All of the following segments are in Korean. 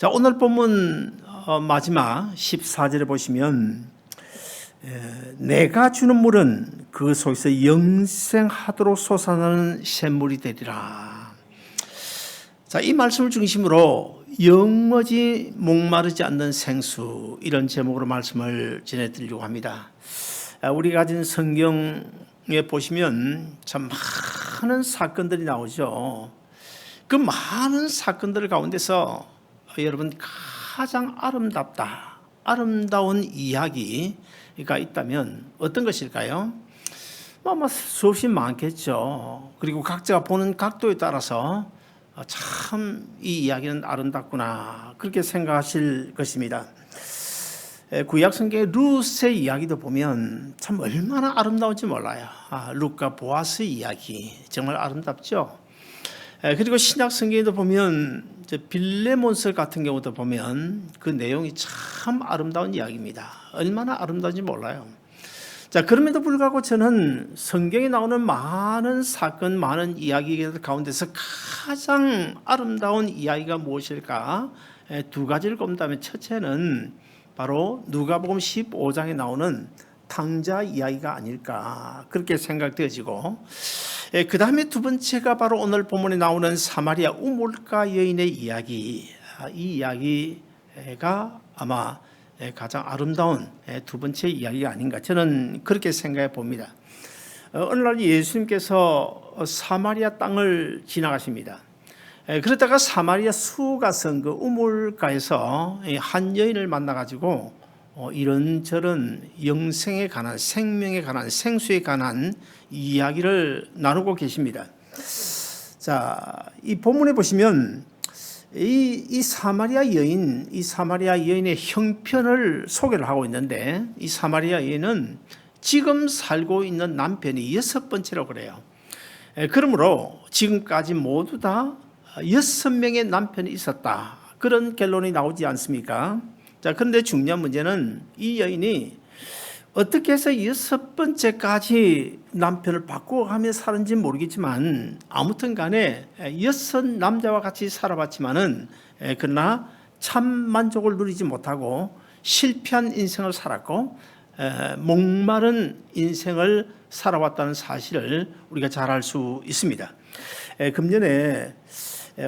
자, 오늘 본문 마지막 14절에 보시면 내가 주는 물은 그 속에서 영생하도록 솟아나는 샘물이 되리라. 자, 이 말씀을 중심으로 영원히 목마르지 않는 생수, 이런 제목으로 말씀을 전해드리려고 합니다. 우리가 가진 성경에 보시면 참 많은 사건들이 나오죠. 그 많은 사건들 가운데서 여러분 가장 아름다운 이야기가 있다면 어떤 것일까요? 수없이 많겠죠. 그리고 각자가 보는 각도에 따라서 참 이 이야기는 아름답구나, 그렇게 생각하실 것입니다. 구약 성경의 룻의 이야기도 보면 참 얼마나 아름다운지 몰라요. 룻과 보아스의 이야기 정말 아름답죠. 그리고 신약 성경에도 보면 빌레몬서 같은 경우도 보면 그 내용이 참 아름다운 이야기입니다. 얼마나 아름다운지 몰라요. 자, 그럼에도 불구하고 저는 성경에 나오는 많은 사건, 많은 이야기 가운데서 가장 아름다운 이야기가 무엇일까? 두 가지를 꼽는다면, 첫째는 바로 누가복음 15장에 나오는 탕자 이야기가 아닐까, 그렇게 생각되어지고, 그 다음에 두 번째가 바로 오늘 본문에 나오는 사마리아 우물가 여인의 이야기. 이 이야기가 아마 가장 아름다운 두 번째 이야기가 아닌가, 저는 그렇게 생각해 봅니다. 어느 날 예수님께서 사마리아 땅을 지나가십니다. 그러다가 사마리아 수가성 그 우물가에서 한 여인을 만나가지고 이런저런 영생에 관한, 생명에 관한, 생수에 관한 이야기를 나누고 계십니다. 자, 이 본문에 보시면 이 사마리아 여인의 형편을 소개를 하고 있는데, 이 사마리아 여인은 지금 살고 있는 남편이 6번째라고 그래요. 그러므로 지금까지 모두 다 6명의 남편이 있었다, 그런 결론이 나오지 않습니까? 자, 그런데 중요한 문제는 이 여인이 어떻게 해서 6번째까지 남편을 바꿔가며 사는지 모르겠지만, 아무튼 간에 6남자와 같이 살아봤지만은 그러나 참 만족을 누리지 못하고 실패한 인생을 살았고 목마른 인생을 살아왔다는 사실을 우리가 잘 알 수 있습니다. 금년에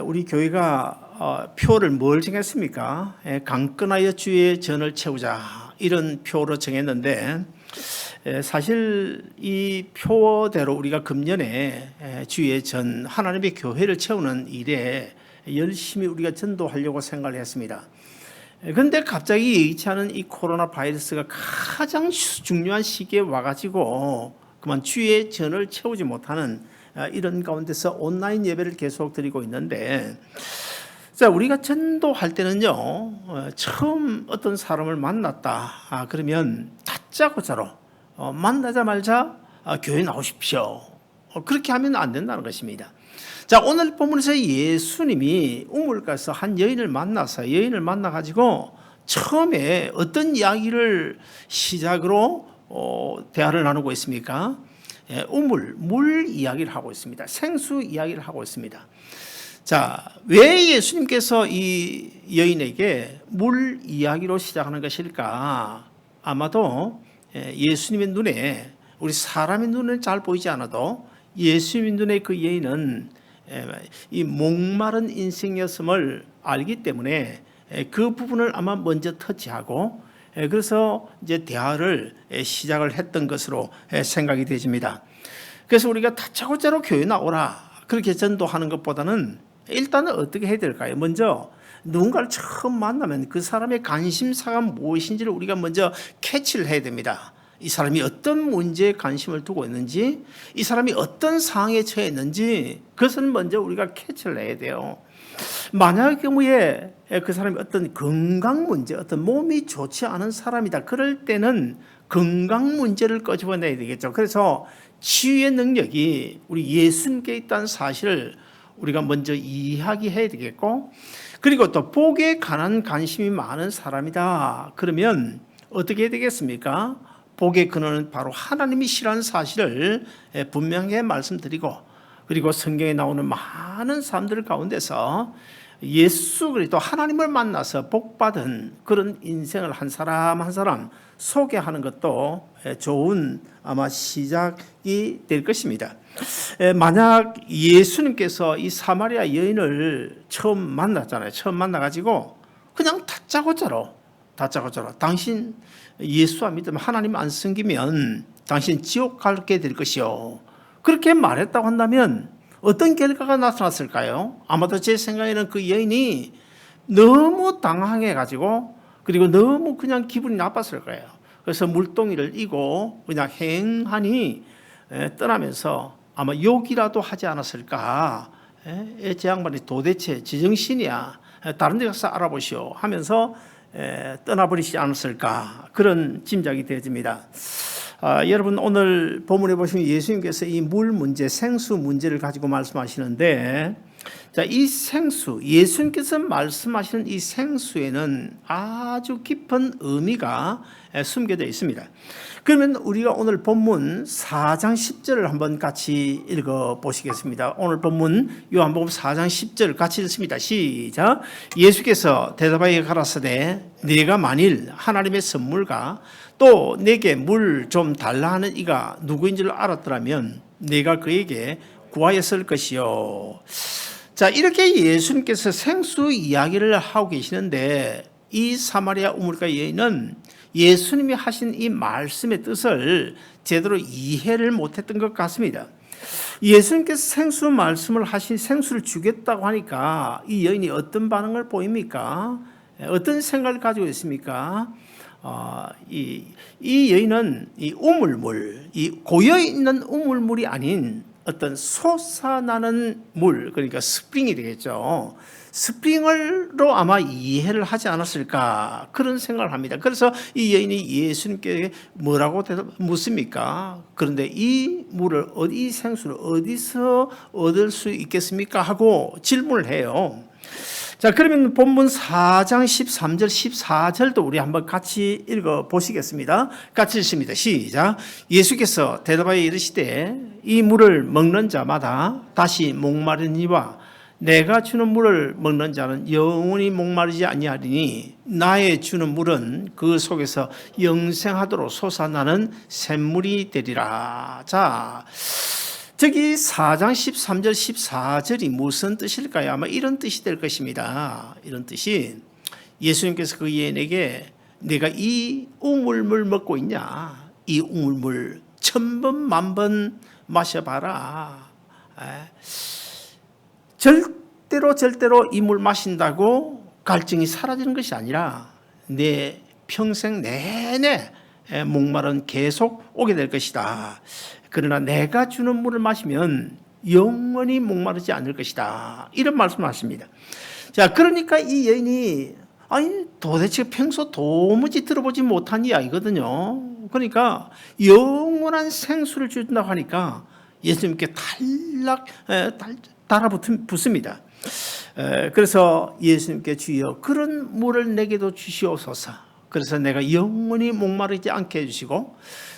우리 교회가 표를 뭘 정했습니까? 강건하여 주의 전을 채우자, 이런 표로 정했는데, 사실 이 표대로 우리가 금년에 주의 전, 하나님의 교회를 채우는 일에 열심히 우리가 전도하려고 생각을 했습니다. 그런데 갑자기 예기치 않은 이 코로나 바이러스가 가장 중요한 시기에 와가지고 그만 주의 전을 채우지 못하는 이런 가운데서 온라인 예배를 계속 드리고 있는데, 자, 우리가 전도할 때는요, 처음 어떤 사람을 만났다 그러면 다짜고짜로 만나자마자 교회 나오십시오, 그렇게 하면 안 된다는 것입니다. 자, 오늘 본문에서 예수님이 우물가에서 한 여인을 만나가지고 처음에 어떤 이야기를 시작으로 대화를 나누고 있습니까? 물 이야기를 하고 있습니다. 생수 이야기를 하고 있습니다. 자, 왜 예수님께서 이 여인에게 물 이야기로 시작하는 것일까? 아마도 예수님의 눈에, 우리 사람의 눈에 잘 보이지 않아도 예수님의 눈에 그 여인은 이 목마른 인생이었음을 알기 때문에 그 부분을 아마 먼저 터치하고, 그래서 이제 대화를 시작을 했던 것으로 생각이 되집니다. 그래서 우리가 다짜고짜로 교회 나오라, 그렇게 전도하는 것보다는 일단은 어떻게 해야 될까요? 먼저 누군가를 처음 만나면 그 사람의 관심사가 무엇인지를 우리가 먼저 캐치를 해야 됩니다. 이 사람이 어떤 문제에 관심을 두고 있는지, 이 사람이 어떤 상황에 처해 있는지, 그것은 먼저 우리가 캐치를 해야 돼요. 만약의 경우에 그 사람이 어떤 건강 문제, 어떤 몸이 좋지 않은 사람이다, 그럴 때는 건강 문제를 끄집어내야 되겠죠. 그래서 치유의 능력이 우리 예수님께 있다는 사실을 우리가 먼저 이야기해야 되겠고, 그리고 또 복에 관한 관심이 많은 사람이다 그러면 어떻게 해야 되겠습니까? 복의 근원은 바로 하나님이시라는 사실을 분명히 말씀드리고, 그리고 성경에 나오는 많은 사람들 가운데서 예수 그리스도 하나님을 만나서 복받은 그런 인생을 한 사람 한 사람 소개하는 것도 좋은 아마 시작이 될 것입니다. 만약 예수님께서 이 사마리아 여인을 처음 만났잖아요. 처음 만나가지고 그냥 다짜고짜로 당신 예수 안 믿으면 하나님 안 섬기면 당신 지옥 가게 될 것이요. 그렇게 말했다고 한다면 어떤 결과가 나타났을까요? 아마도 제 생각에는 그 여인이 너무 당황해가지고 그리고 너무 그냥 기분이 나빴을 거예요. 그래서 물동이를 이고 그냥 행하니 떠나면서 아마 욕이라도 하지 않았을까. 제 양반이 도대체 지정신이야. 다른 데 가서 알아보시오 하면서 떠나버리지 않았을까. 그런 짐작이 되어집니다. 여러분 오늘 본문에 보시면 예수님께서 이 물 문제, 생수 문제를 가지고 말씀하시는데 자, 이 생수, 예수님께서 말씀하시는 이 생수에는 아주 깊은 의미가 숨겨져 있습니다. 그러면 우리가 오늘 본문 4장 10절을 한번 같이 읽어보시겠습니다. 오늘 본문 요한복음 4장 10절 같이 읽습니다. 시작. 예수께서 대답하여 가라사대 네가 만일 하나님의 선물과 또 내게 물 좀 달라 하는 이가 누구인 줄 알았더라면 내가 그에게 구하였을 것이요. 자, 이렇게 예수님께서 생수 이야기를 하고 계시는데 이 사마리아 우물가 여인은 예수님이 하신 이 말씀의 뜻을 제대로 이해를 못했던 것 같습니다. 예수님께서 생수 말씀을 하신 생수를 주겠다고 하니까 이 여인이 어떤 반응을 보입니까? 어떤 생각을 가지고 있습니까? 이 여인은 이 우물물, 이 고여 있는 우물물이 아닌 어떤 솟아나는 물, 그러니까 스프링이 되겠죠. 스프링으로 아마 이해를 하지 않았을까 그런 생각을 합니다. 그래서 이 여인이 예수님께 뭐라고 묻습니까? 그런데 이 물을 이 생수를 어디서 얻을 수 있겠습니까? 하고 질문을 해요. 자, 그러면 본문 4장 13절 14절도 우리 한번 같이 읽어 보시겠습니다. 같이 읽습니다. 시작. 예수께서 대답하여 이르시되 이 물을 먹는 자마다 다시 목마르니와 내가 주는 물을 먹는 자는 영원히 목마르지 아니하리니 나의 주는 물은 그 속에서 영생하도록 솟아나는 샘물이 되리라. 자, 저기 4장 13절 14절이 무슨 뜻일까요? 아마 이런 뜻이 될 것입니다. 이런 뜻이 예수님께서 그 여인에게 내가 이 우물물 먹고 있냐? 이 우물물 1000번 만번 마셔봐라. 절대로 이 물 마신다고 갈증이 사라지는 것이 아니라 내 평생 내내 목마른 계속 오게 될 것이다. 그러나 내가 주는 물을 마시면 영원히 목마르지 않을 것이다. 이런 말씀을 하십니다. 자, 그러니까 이 여인이 도대체 평소 도무지 들어보지 못한 이야기거든요. 그러니까 영원한 생수를 준다고 하니까 예수님께 달라붙습니다. 그래서 예수님께 주여 그런 물을 내게도 주시옵소서. 그래서 내가 영원히 목마르지 않게 해주시고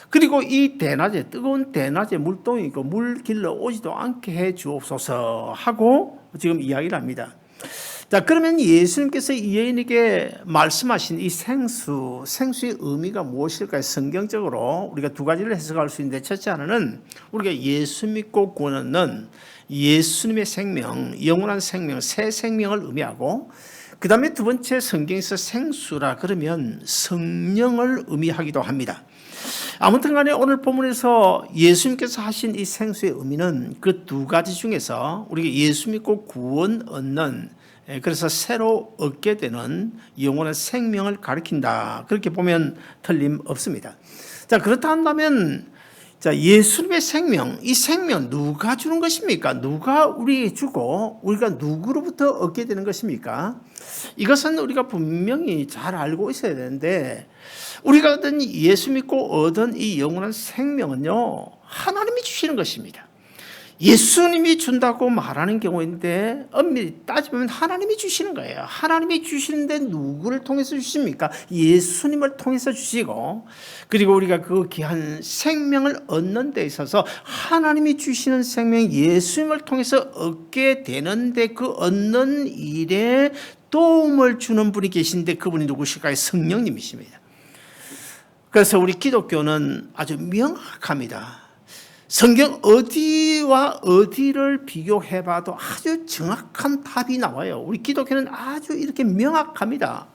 그리고 이 대낮에 뜨거운 대낮에 물동이고 물 길러 오지도 않게 해 주옵소서 하고 지금 이야기를 합니다. 자, 그러면 예수님께서 이 여인에게 말씀하신 이 생수의 의미가 무엇일까요? 성경적으로 우리가 두 가지를 해석할 수 있는데 첫째 하나는 우리가 예수 믿고 구원 얻는 예수님의 생명, 영원한 생명, 새 생명을 의미하고 그 다음에 두 번째 성경에서 생수라 그러면 성령을 의미하기도 합니다. 아무튼 간에 오늘 본문에서 예수님께서 하신 이 생수의 의미는 그 두 가지 중에서 우리가 예수 믿고 구원 얻는 그래서 새로 얻게 되는 영원한 생명을 가리킨다. 그렇게 보면 틀림없습니다. 자, 그렇다 한다면 자, 예수님의 생명, 이 생명 누가 주는 것입니까? 누가 우리에게 주고 우리가 누구로부터 얻게 되는 것입니까? 이것은 우리가 분명히 잘 알고 있어야 되는데 우리가 얻은 예수 믿고 얻은 이 영원한 생명은요 하나님이 주시는 것입니다. 예수님이 준다고 말하는 경우인데 엄밀히 따지면 하나님이 주시는 거예요. 하나님이 주시는데 누구를 통해서 주십니까? 예수님을 통해서 주시고, 그리고 우리가 그 귀한 생명을 얻는 데 있어서 하나님이 주시는 생명 예수님을 통해서 얻게 되는데 그 얻는 일에 도움을 주는 분이 계신데 그분이 누구실까요? 성령님이십니다. 그래서 우리 기독교는 아주 명확합니다. 성경 어디와 어디를 비교해봐도 아주 정확한 답이 나와요. 우리 기독교는 아주 이렇게 명확합니다.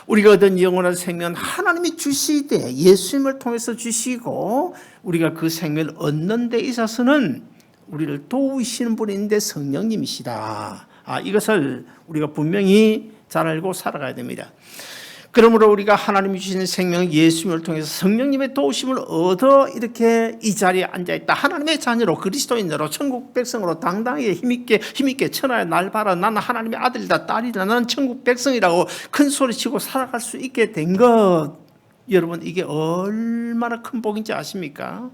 우리가 얻은 영원한 생명은 하나님이 주시되 예수님을 통해서 주시고, 우리가 그 생명을 얻는 데 있어서는 우리를 도우시는 분인데 성령님이시다. 이것을 우리가 분명히 잘 알고 살아가야 됩니다. 그러므로 우리가 하나님이 주시는 생명 예수님을 통해서 성령님의 도우심을 얻어 이렇게 이 자리에 앉아있다. 하나님의 자녀로, 그리스도인으로, 천국 백성으로 당당하게 힘있게 천하에 날 봐라. 나는 하나님의 아들이다, 딸이다. 나는 천국 백성이라고 큰 소리치고 살아갈 수 있게 된 것, 여러분 이게 얼마나 큰 복인지 아십니까?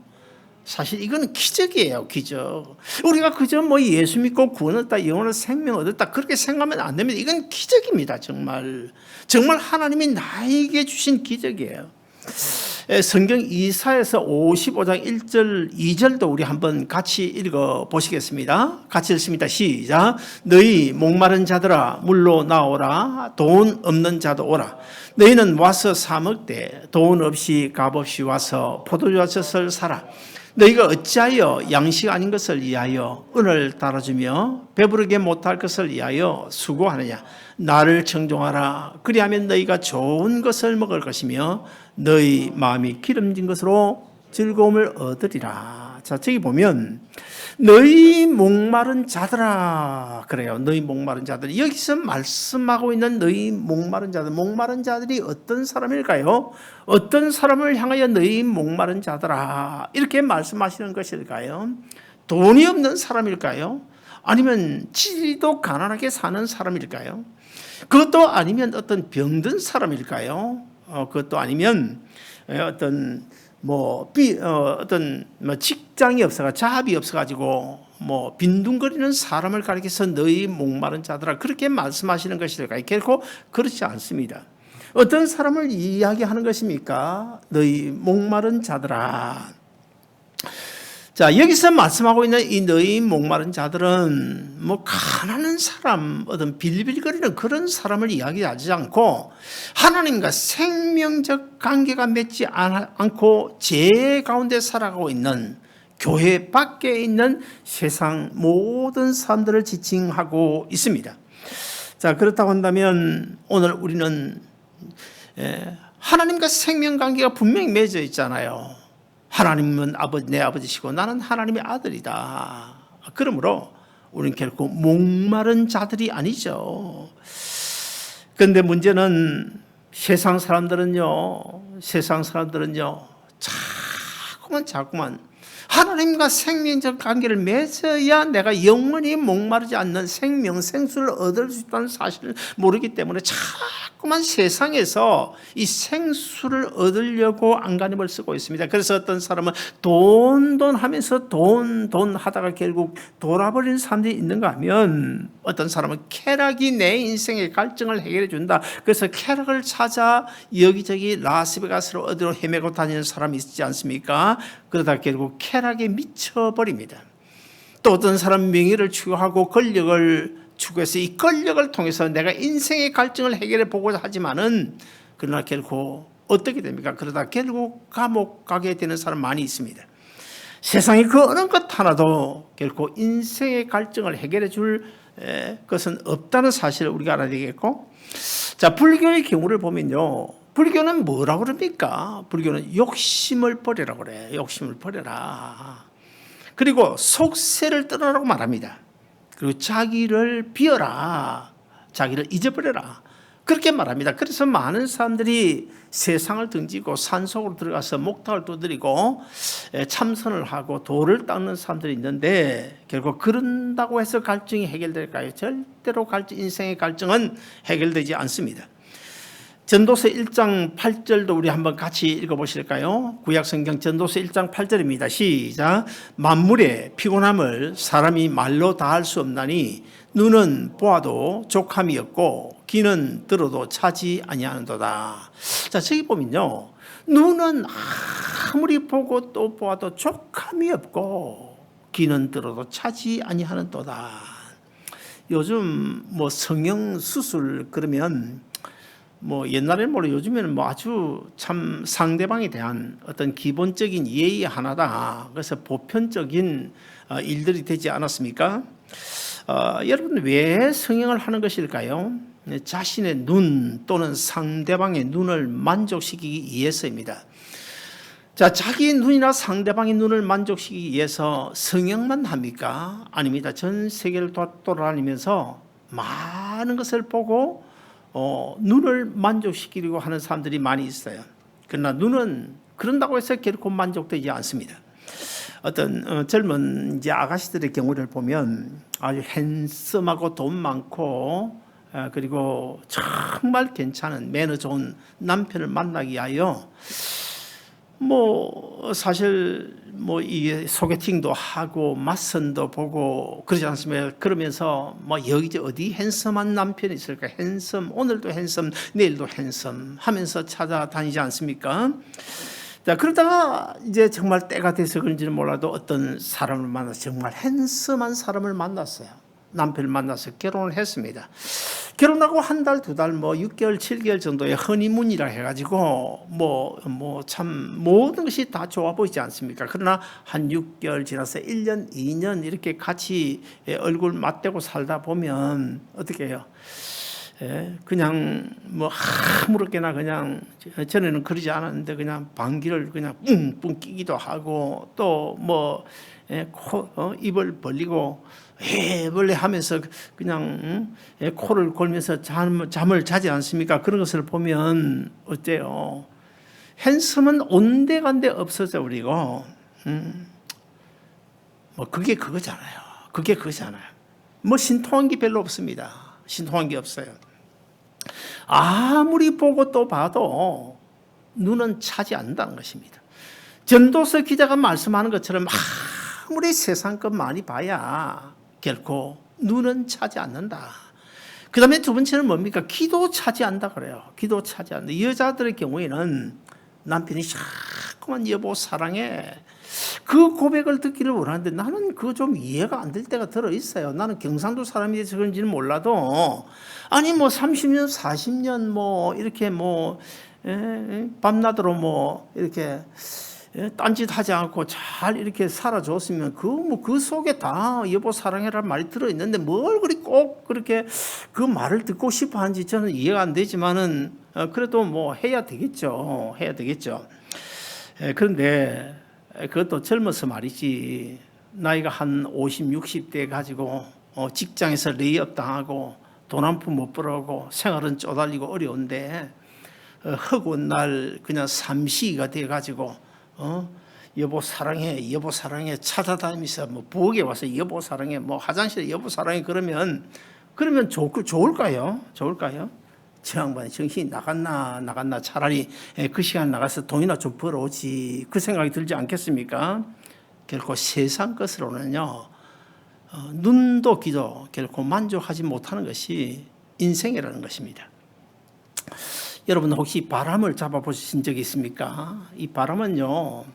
사실 이거는 기적이에요, 기적. 우리가 그저 예수 믿고 구원 얻었다, 영원한 생명 얻었다, 그렇게 생각하면 안 됩니다. 이건 기적입니다, 정말. 정말 하나님이 나에게 주신 기적이에요. 성경 이사야서 55장 1절, 2절도 우리 한번 같이 읽어 보시겠습니다. 같이 읽습니다. 시작. 너희 목마른 자들아 물로 나오라. 돈 없는 자도 오라. 너희는 와서 사 먹되 돈 없이 값 없이 와서 포도주밭을 사라. 너희가 어찌하여 양식 아닌 것을 위하여 은을 달아주며 배부르게 못할 것을 위하여 수고하느냐. 나를 청종하라. 그리하면 너희가 좋은 것을 먹을 것이며 너희 마음이 기름진 것으로 즐거움을 얻으리라. 자, 저기 보면 너희 목마른 자들아 그래요. 너희 목마른 자들. 여기서 말씀하고 있는 너희 목마른 자들. 목마른 자들이 어떤 사람일까요? 어떤 사람을 향하여 너희 목마른 자들아 이렇게 말씀하시는 것일까요? 돈이 없는 사람일까요? 아니면 지도 가난하게 사는 사람일까요? 그것도 아니면 병든 사람일까요? 그것도 아니면 어떤 직장이 없어가 잡이 없어가지고 빈둥거리는 사람을 가리켜서 너희 목마른 자들아 그렇게 말씀하시는 것일까요? 결코 그렇지 않습니다. 어떤 사람을 이야기하는 것입니까? 너희 목마른 자들아. 자, 여기서 말씀하고 있는 이 너희 목마른 자들은 가난한 사람, 어떤 빌빌거리는 그런 사람을 이야기하지 않고 하나님과 생명적 관계가 맺지 않고 죄 가운데 살아가고 있는 교회 밖에 있는 세상 모든 사람들을 지칭하고 있습니다. 자, 그렇다고 한다면 오늘 우리는 하나님과 생명 관계가 분명히 맺어 있잖아요. 하나님은 내 아버지시고 나는 하나님의 아들이다. 그러므로 우리는 결코 목마른 자들이 아니죠. 그런데 문제는 세상 사람들은요 자꾸만 하나님과 생명적 관계를 맺어야 내가 영원히 목마르지 않는 생수를 얻을 수 있다는 사실을 모르기 때문에 자꾸만 세상에서 이 생수를 얻으려고 안간힘을 쓰고 있습니다. 그래서 어떤 사람은 돈 하면서 돈 하다가 결국 돌아버리는 사람들이 있는가 하면 어떤 사람은 쾌락이 내 인생의 갈증을 해결해 준다. 그래서 쾌락을 찾아 여기저기 라스베가스로 어디로 헤매고 다니는 사람이 있지 않습니까? 그러다 결국 쾌락에 미쳐버립니다. 또 어떤 사람은 명예를 추구하고 권력을 추구해서 이 권력을 통해서 내가 인생의 갈증을 해결해 보고자 하지만은 그러나 결국 어떻게 됩니까? 그러다 결국 감옥 가게 되는 사람 많이 있습니다. 세상에 그 어느 것 하나도 결코 인생의 갈증을 해결해 줄 것은 없다는 사실을 우리가 알아야 되겠고, 자, 불교의 경우를 보면요, 불교는 뭐라고 그럽니까? 불교는 욕심을 버리라고 그래. 욕심을 버려라. 그리고 속세를 떠나라고 말합니다. 그리고 자기를 비워라. 자기를 잊어버려라. 그렇게 말합니다. 그래서 많은 사람들이 세상을 등지고 산속으로 들어가서 목탁을 두드리고 참선을 하고 돌을 닦는 사람들이 있는데 결국 그런다고 해서 갈증이 해결될까요? 절대로 인생의 갈증은 해결되지 않습니다. 전도서 1장 8절도 우리 한번 같이 읽어보실까요? 구약성경 전도서 1장 8절입니다. 시작. 만물의 피곤함을 사람이 말로 다할 수 없나니 눈은 보아도 족함이 없고 귀는 들어도 차지 아니하는도다. 자, 저기 보면요, 눈은 아무리 보고 또 보아도 족함이 없고 귀는 들어도 차지 아니하는도다. 요즘 뭐 성형 수술 그러면 뭐 옛날에는 몰라 요즘에는 뭐 아주 참 상대방에 대한 어떤 기본적인 예의 하나다. 그래서 보편적인 일들이 되지 않았습니까? 여러분 왜 성형을 하는 것일까요? 자신의 눈 또는 상대방의 눈을 만족시키기 위해서입니다. 자, 자기의 눈이나 상대방의 눈을 만족시키기 위해서 성형만 합니까? 아닙니다. 전 세계를 돌아다니면서 많은 것을 보고 눈을 만족시키려고 하는 사람들이 많이 있어요. 그러나 눈은 그런다고 해서 결코 만족되지 않습니다. 어떤 젊은 이제 아가씨들의 경우를 보면 아주 핸섬하고 돈 많고 그리고 정말 괜찮은 매너 좋은 남편을 만나기 위하여 뭐 사실 뭐 이게 소개팅도 하고 맞선도 보고 그러지 않습니까? 그러면서 뭐 여기 어디 핸섬한 남편이 있을까? 핸섬, 오늘도 핸섬, 내일도 핸섬 하면서 찾아다니지 않습니까? 자, 그러다가 이제 정말 때가 돼서 그런지는 몰라도 어떤 사람을 만나서 정말 핸섬한 사람을 만났어요. 남편을 만나서 결혼을 했습니다. 결혼하고 한 달, 두 달, 뭐 6개월, 7개월 정도의 허니문이라 해가지고 뭐 참 모든 것이 다 좋아 보이지 않습니까? 그러나 한 6개월 지나서 1년, 2년 이렇게 같이 얼굴 맞대고 살다 보면 어떻게 해요? 그냥 뭐 아무렇게나 그냥 전에는 그러지 않았는데 그냥 방귀를 그냥 뿡뿡 끼기도 하고 또 뭐 입을 벌리고 해벌레 하면서 그냥 코를 골면서 잠을 자지 않습니까? 그런 것을 보면 어때요? 핸섬은 온데간데 없어져 버리고 뭐 그게 그거잖아요. 그게 그거잖아요. 뭐 신통한 게 별로 없습니다. 신통한 게 없어요. 아무리 보고 또 봐도 눈은 차지 않는다는 것입니다. 전도서 기자가 말씀하는 것처럼 아무리 세상 것 많이 봐야 결코 눈은 차지 않는다. 그 다음에 두 번째는 뭡니까? 귀도 차지 않는다 그래요. 귀도 차지 않는다. 여자들의 경우에는 남편이 자꾸만 여보 사랑해 그 고백을 듣기를 원하는데 나는 그거 좀 이해가 안 될 때가 들어있어요. 나는 경상도 사람이라서 그런지는 몰라도 아니 뭐 30년 40년 뭐 이렇게 뭐 밤낮으로 뭐 이렇게 딴짓 하지 않고 잘 이렇게 살아줬으면 그 속에 다 여보 사랑해라는 말이 들어있는데 뭘 그리 꼭 그렇게 그 말을 듣고 싶어 하는지 저는 이해가 안 되지만은 그래도 뭐 해야 되겠죠. 그런데 그것도 젊어서 말이지 나이가 한 50, 60대 가지고 직장에서 레이업 당하고 돈 한 푼 못 벌어오고 생활은 쪼달리고 어려운데 허구한 날 그냥 삼시가 돼 가지고 여보 사랑해 찾아다니면서 뭐 부엌에 와서 여보 사랑해 뭐 화장실에 여보 사랑해 그러면 좋을까요? 저 양반이 정신이 나갔나 차라리 그 시간 나가서 돈이나 좀 벌어오지 그 생각이 들지 않겠습니까? 결코 세상 것으로는요 눈도 귀도 결코 만족하지 못하는 것이 인생이라는 것입니다. 여러분 혹시 바람을 잡아보신 적이 있습니까? 이 바람은요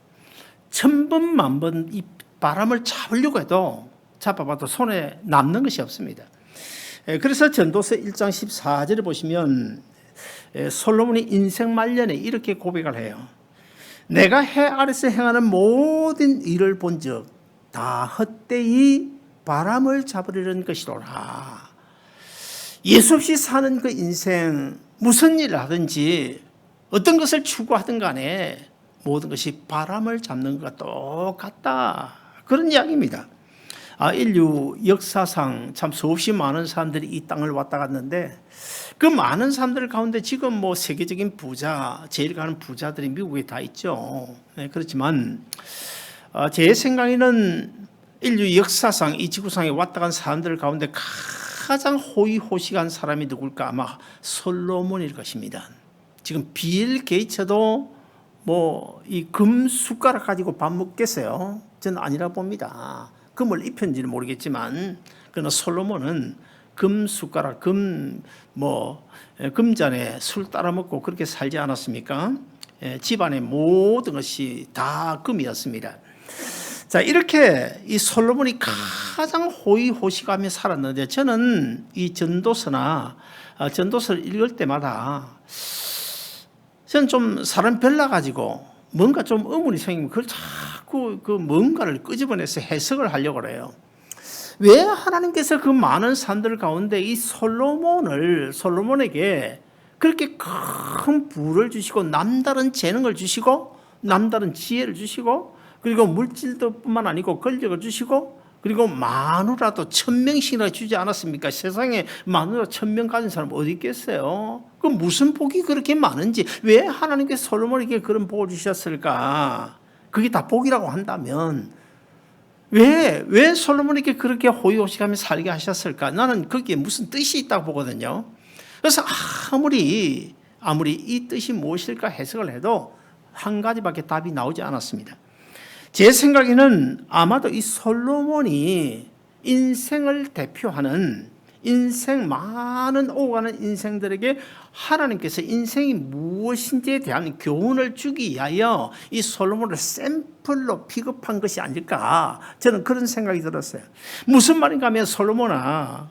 1000번 만번 이 바람을 잡으려고 해도 잡아봐도 손에 남는 것이 없습니다. 그래서 전도서 1장 14절을 보시면 솔로몬이 인생 말년에 이렇게 고백을 해요. 내가 해 아래서 행하는 모든 일을 본즉 다 헛되이 바람을 잡으려는 것이로라. 예수 없이 사는 그 인생 무슨 일을 하든지 어떤 것을 추구하든 간에 모든 것이 바람을 잡는 것과 똑같다. 그런 이야기입니다. 인류 역사상 참 수없이 많은 사람들이 이 땅을 왔다 갔는데 그 많은 사람들 가운데 지금 뭐 세계적인 부자, 제일 가는 부자들이 미국에 다 있죠. 그렇지만 제 생각에는 인류 역사상 이 지구상에 왔다 간 사람들 가운데 가장 호의호식한 사람이 누굴까? 아마 솔로몬일 것입니다. 지금 빌 게이츠도 뭐 이 금 숟가락 가지고 밥 먹겠어요? 저는 아니라 봅니다. 금을 입혔는지는 모르겠지만 그러나 솔로몬은 금 숟가락, 금잔에 술 따라 먹고 그렇게 살지 않았습니까? 집안의 모든 것이 다 금이었습니다. 자, 이렇게 이 솔로몬이 가장 호의호식하며 살았는데, 저는 이 전도서를 읽을 때마다 저는 좀 사람 별나가지고 뭔가 좀 의문이 생기면 그걸 자꾸 그 뭔가를 끄집어내서 해석을 하려고 그래요. 왜 하나님께서 그 많은 산들 가운데 이 솔로몬에게 그렇게 큰 부를 주시고 남다른 재능을 주시고 남다른 지혜를 주시고 그리고 물질도 뿐만 아니고 권력을 주시고 그리고 마누라도 1000명씩이나 주지 않았습니까? 세상에 마누라 1000명 가진 사람 어디 있겠어요? 그 무슨 복이 그렇게 많은지, 왜 하나님께서 솔로몬에게 그런 복을 주셨을까? 그게 다 복이라고 한다면 왜 솔로몬에게 그렇게 호의호식하며 살게 하셨을까? 나는 거기에 무슨 뜻이 있다고 보거든요. 그래서 아무리 이 뜻이 무엇일까 해석을 해도 한 가지밖에 답이 나오지 않았습니다. 제 생각에는 아마도 이 솔로몬이 인생을 대표하는 많은 오가는 인생들에게 하나님께서 인생이 무엇인지에 대한 교훈을 주기 위하여 이 솔로몬을 샘플로 픽업한 것이 아닐까, 저는 그런 생각이 들었어요. 무슨 말인가 하면, 솔로몬아,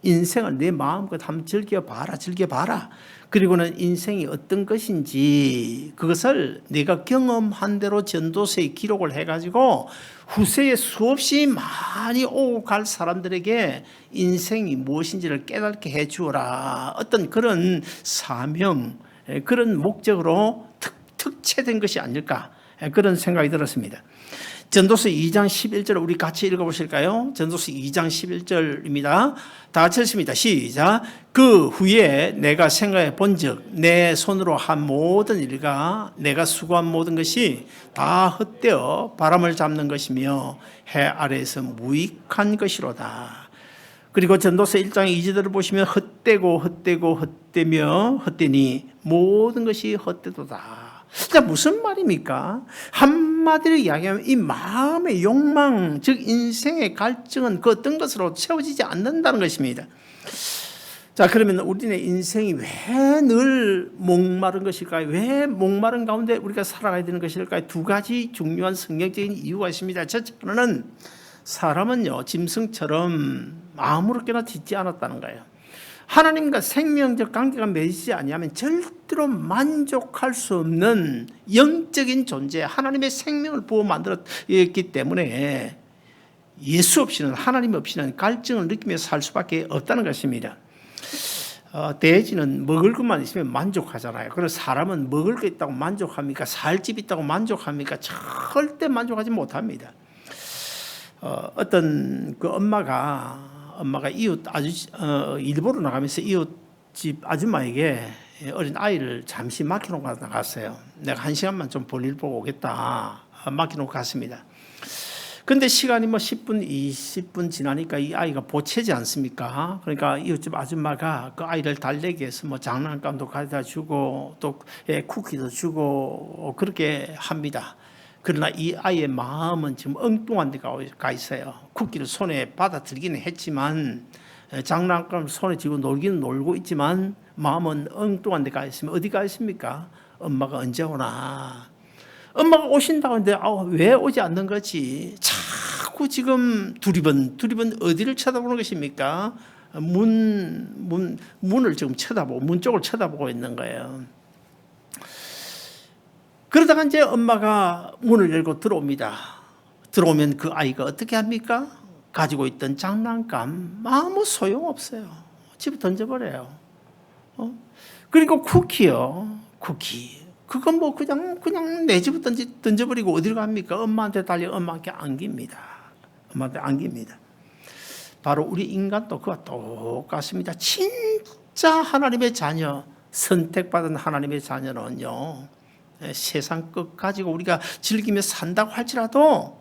인생을 내 마음껏 한번 즐겨봐라. 그리고는 인생이 어떤 것인지 그것을 내가 경험한 대로 전도서에 기록을 해가지고 후세에 수없이 많이 오고 갈 사람들에게 인생이 무엇인지를 깨닫게 해주어라. 어떤 그런 사명, 그런 목적으로 특채된 것이 아닐까, 그런 생각이 들었습니다. 전도서 2장 11절 우리 같이 읽어보실까요? 전도서 2장 11절입니다. 다 같이 읽습니다. 시작. 그 후에 내가 생각해 본즉 내 손으로 한 모든 일과 내가 수고한 모든 것이 다 헛되어 바람을 잡는 것이며 해 아래에서 무익한 것이로다. 그리고 전도서 1장 2절을 보시면 헛되니 모든 것이 헛되도다. 진짜 무슨 말입니까? 한마디로 이야기하면 이 마음의 욕망, 즉 인생의 갈증은 그 어떤 것으로 채워지지 않는다는 것입니다. 자, 그러면 우리의 인생이 왜 늘 목마른 것일까요? 왜 목마른 가운데 우리가 살아가야 되는 것일까요? 두 가지 중요한 성경적인 이유가 있습니다. 첫째 하나는, 사람은요 짐승처럼 아무렇게나 짓지 않았다는 거예요. 하나님과 생명적 관계가 맺히지 아니하면 절대로 만족할 수 없는 영적인 존재, 하나님의 생명을 부어 만들었기 때문에 예수 없이는, 하나님 없이는 갈증을 느끼며 살 수밖에 없다는 것입니다. 돼지는 먹을 것만 있으면 만족하잖아요. 그래서 사람은 먹을 거 있다고 만족합니까? 살 집 있다고 만족합니까? 절대 만족하지 못합니다. 어떤 그 엄마가 이웃 일보러 나가면서 이웃집 아줌마에게 어린 아이를 잠시 맡겨놓고 나갔어요. 내가 1시간만 좀 볼일 보고 오겠다. 맡겨놓고 갔습니다. 근데 시간이 10분, 20분 지나니까 이 아이가 보채지 않습니까? 그러니까 이웃집 아줌마가 그 아이를 달래기 위해서 장난감도 가져다 주고 또 쿠키도 주고 그렇게 합니다. 그러나 이 아이의 마음은 지금 엉뚱한 데 가 있어요. 쿠키를 손에 받아들기는 했지만, 장난감 손에 쥐고 놀기는 놀고 있지만 마음은 엉뚱한 데 가 있으면 어디 가 있습니까? 엄마가 언제 오나? 엄마가 오신다고 하는데 왜 오지 않는 거지? 자꾸 지금 두리번 어디를 쳐다보는 것입니까? 문을 지금 쳐다보고, 문 쪽을 쳐다보고 있는 거예요. 그러다가 이제 엄마가 문을 열고 들어옵니다. 들어오면 그 아이가 어떻게 합니까? 가지고 있던 장난감 아무 소용없어요. 집에 던져버려요. 그리고 쿠키요. 쿠키. 그건 그냥 내 집에 던져버리고 어디로 갑니까? 엄마한테 달려 엄마한테 안깁니다. 바로 우리 인간도 그와 똑같습니다. 진짜 하나님의 자녀, 선택받은 하나님의 자녀는요, 세상 것 가지고 우리가 즐기며 산다고 할지라도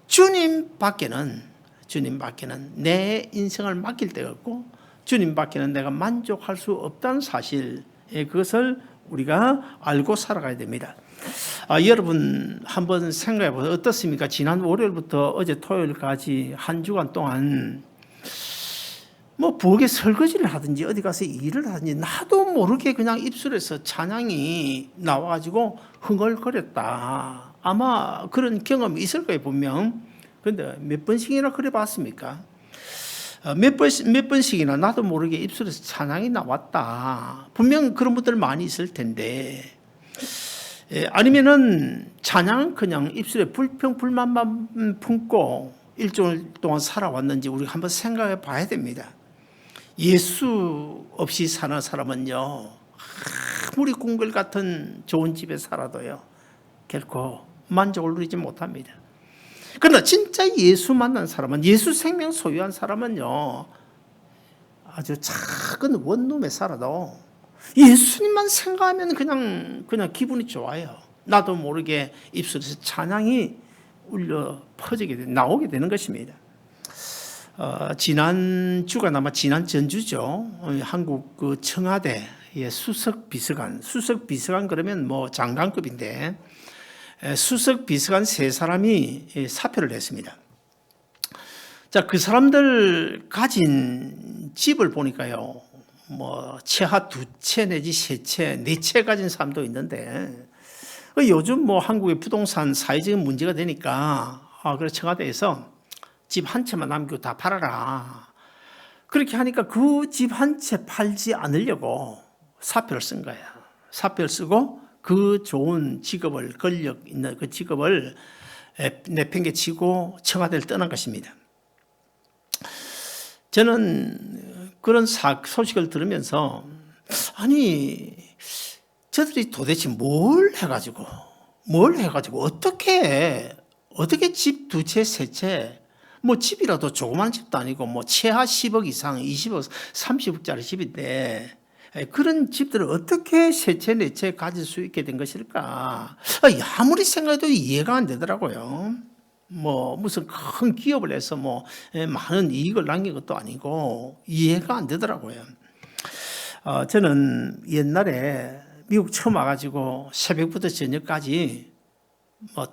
주님 밖에는 내 인생을 맡길 데가 없고 주님 밖에는 내가 만족할 수 없다는 사실, 그것을 우리가 알고 살아가야 됩니다. 여러분 한번 생각해 보세요. 어떻습니까? 지난 월요일부터 어제 토요일까지 한 주간 동안 뭐 부엌에 설거지를 하든지 어디 가서 일을 하든지 나도 모르게 그냥 입술에서 찬양이 나와가지고 흥얼거렸다. 아마 그런 경험이 있을 거예요, 분명. 그런데 몇 번씩이나 그래 봤습니까? 몇 번씩이나 나도 모르게 입술에서 찬양이 나왔다. 분명 그런 분들 많이 있을 텐데. 아니면은 찬양은 그냥 입술에 불평불만만 품고 일주일 동안 살아왔는지 우리가 한번 생각해 봐야 됩니다. 예수 없이 사는 사람은요, 아무리 궁궐 같은 좋은 집에 살아도요, 결코 만족을 누리지 못합니다. 그러나 진짜 예수 만난 사람은, 예수 생명 소유한 사람은요, 아주 작은 원룸에 살아도 예수님만 생각하면 그냥 기분이 좋아요. 나도 모르게 입술에서 찬양이 울려 퍼지게 나오게 되는 것입니다. 지난 주가 아마 지난 전주죠. 한국 그 청와대 수석 비서관 그러면 뭐 장관급인데 수석 비서관 3사람이 사표를 냈습니다. 자, 그 사람들 가진 집을 보니까요, 뭐 채하 2채 내지 3채, 4채 가진 사람도 있는데 요즘 뭐 한국의 부동산 사회적인 문제가 되니까 그래서 청와대에서 집 한 채만 남기고 다 팔아라. 그렇게 하니까 그 집 한 채 팔지 않으려고 사표를 쓴 거야. 사표를 쓰고 그 좋은 직업을, 권력 있는 그 직업을 내팽개치고 청와대를 떠난 것입니다. 저는 그런 소식을 들으면서 아니 저들이 도대체 뭘 해가지고 어떻게 집 2채 3채 뭐 집이라도 조그만 집도 아니고 뭐 최하 10억 이상 20억 30억짜리 집인데 그런 집들을 어떻게 3채 4채 가질 수 있게 된 것일까? 아무리 생각해도 이해가 안 되더라고요. 뭐 무슨 큰 기업을 해서 뭐 많은 이익을 남긴 것도 아니고 이해가 안 되더라고요. 저는 옛날에 미국 처음 와가지고 새벽부터 저녁까지 뭐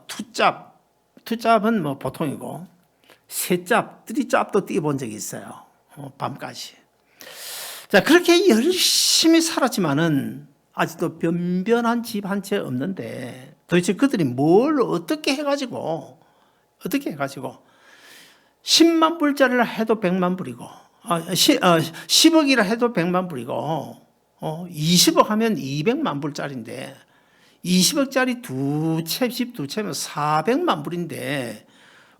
투잡은 뭐 보통이고 세잡, 3잡도 뛰어본 적이 있어요. 밤까지. 자, 그렇게 열심히 살았지만은 아직도 변변한 집 한 채 없는데 도대체 그들이 뭘 어떻게 해가지고 10만 불짜리라 해도 100만 불이고 10억이라 해도 100만 불이고 20억 하면 200만 불짜리인데 20억짜리 집 2채면 400만 불인데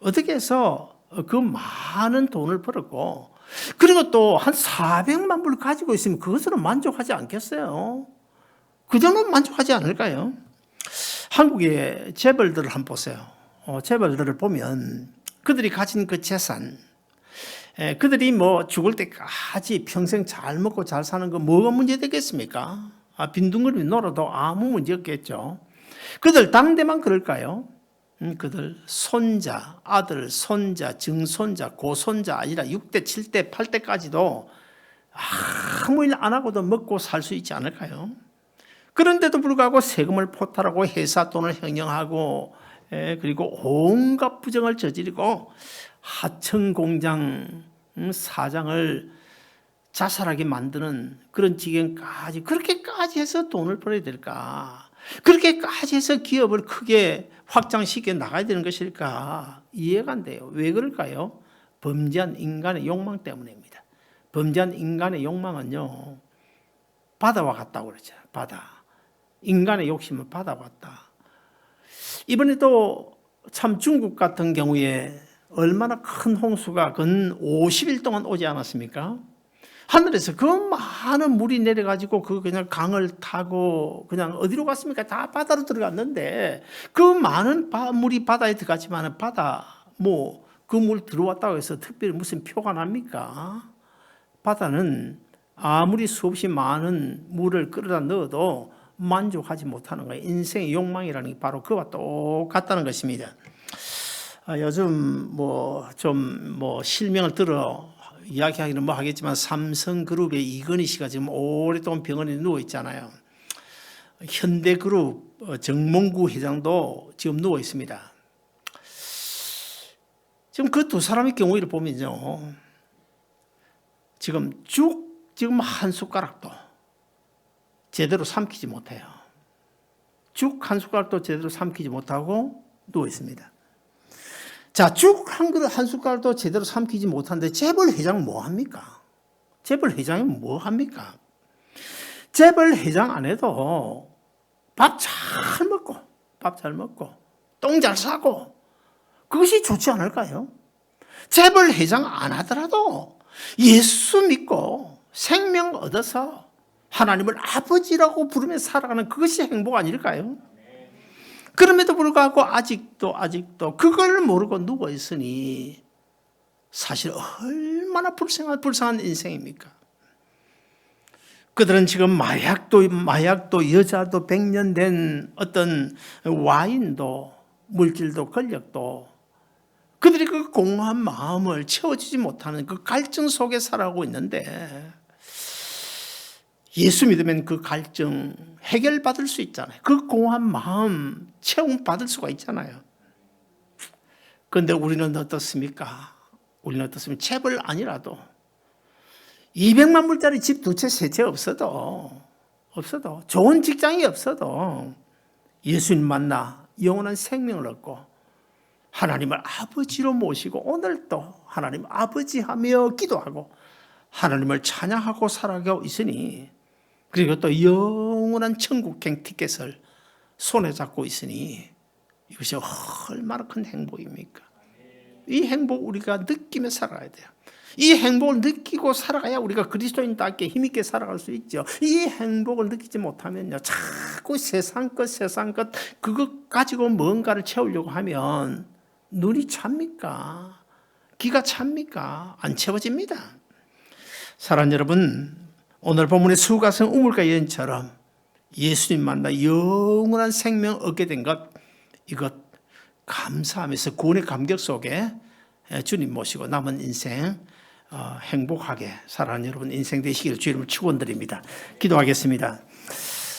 어떻게 해서 그 많은 돈을 벌었고 그리고 또 한 400만 불 가지고 있으면 그것으로 만족하지 않겠어요? 그 정도는 만족하지 않을까요? 한국의 재벌들을 한번 보세요. 재벌들을 보면 그들이 가진 그 재산, 그들이 뭐 죽을 때까지 평생 잘 먹고 잘 사는 거 뭐가 문제 되겠습니까? 빈둥거리며 놀아도 아무 문제 없겠죠. 그들 당대만 그럴까요? 그들 손자, 아들, 손자, 증손자, 고손자 아니라 6대, 7대, 8대까지도 아무 일 안 하고도 먹고 살 수 있지 않을까요? 그런데도 불구하고 세금을 포탈하고 회사 돈을 횡령하고 그리고 온갖 부정을 저지르고 하청 공장 사장을 자살하게 만드는 그런 지경까지 그렇게까지 해서 돈을 벌어야 될까? 그렇게까지 해서 기업을 크게 확장시켜 나가야 되는 것일까? 이해가 안 돼요. 왜 그럴까요? 범죄한 인간의 욕망 때문입니다. 범죄한 인간의 욕망은요, 바다와 같다고 그러잖아요. 바다. 인간의 욕심은 바다와 같다. 이번에도 참 중국 같은 경우에 얼마나 큰 홍수가 근 50일 동안 오지 않았습니까? 하늘에서 그 많은 물이 내려가지고 그 그냥 강을 타고 그냥 어디로 갔습니까? 다 바다로 들어갔는데 그 많은 물이 바다에 들어갔지만 바다 뭐 그 물 들어왔다고 해서 특별히 무슨 표가 납니까? 바다는 아무리 수없이 많은 물을 끌어다 넣어도 만족하지 못하는 거예요. 인생의 욕망이라는 게 바로 그와 똑같다는 것입니다. 요즘 실명을 들어 이야기하기는 뭐 하겠지만 삼성그룹의 이건희 씨가 지금 오랫동안 병원에 누워 있잖아요. 현대그룹 정몽구 회장도 지금 누워 있습니다. 지금 그 두 사람의 경우를 보면요, 지금 지금 한 숟가락도 제대로 삼키지 못해요. 죽 한 숟가락도 제대로 삼키지 못하고 누워 있습니다. 자, 죽 한 그릇 한 숟가락도 제대로 삼키지 못하는데 재벌 회장은 뭐 합니까? 재벌 회장이 뭐 합니까? 재벌 회장 안 해도 밥 잘 먹고 똥 잘 싸고 그것이 좋지 않을까요? 재벌 회장 안 하더라도 예수 믿고 생명 얻어서 하나님을 아버지라고 부르며 살아가는 그것이 행복 아닐까요? 그럼에도 불구하고 아직도 그걸 모르고 누워 있으니 사실 얼마나 불쌍한 인생입니까? 그들은 지금 마약도 여자도 100년 된 어떤 와인도 물질도 권력도 그들이 그 공허한 마음을 채워주지 못하는 그 갈증 속에 살아가고 있는데, 예수 믿으면 그 갈증 해결받을 수 있잖아요. 그 공허한 마음 채움받을 수가 있잖아요. 그런데 우리는 어떻습니까? 재벌 아니라도 200만 불짜리 집 2채 3채 없어도 좋은 직장이 없어도 예수님 만나 영원한 생명을 얻고 하나님을 아버지로 모시고 오늘도 하나님 아버지 하며 기도하고 하나님을 찬양하고 살아가고 있으니, 그리고 또 영원한 천국행 티켓을 손에 잡고 있으니 이것이 얼마나 큰 행복입니까? 이 행복 우리가 느끼며 살아야 돼요. 이 행복을 느끼고 살아가야 우리가 그리스도인답게 힘있게 살아갈 수 있죠. 이 행복을 느끼지 못하면요, 자꾸 세상 것 그것 가지고 뭔가를 채우려고 하면 눈이 찹니까? 귀가 찹니까? 안 채워집니다. 사랑하는 여러분, 오늘 본문의 수가성 우물가 여인처럼 예수님 만나 영원한 생명 얻게 된 것, 이것 감사하면서 구원의 감격 속에 주님 모시고 남은 인생 행복하게 살아가는 여러분 인생 되시기를 주님을 축원드립니다. 기도하겠습니다.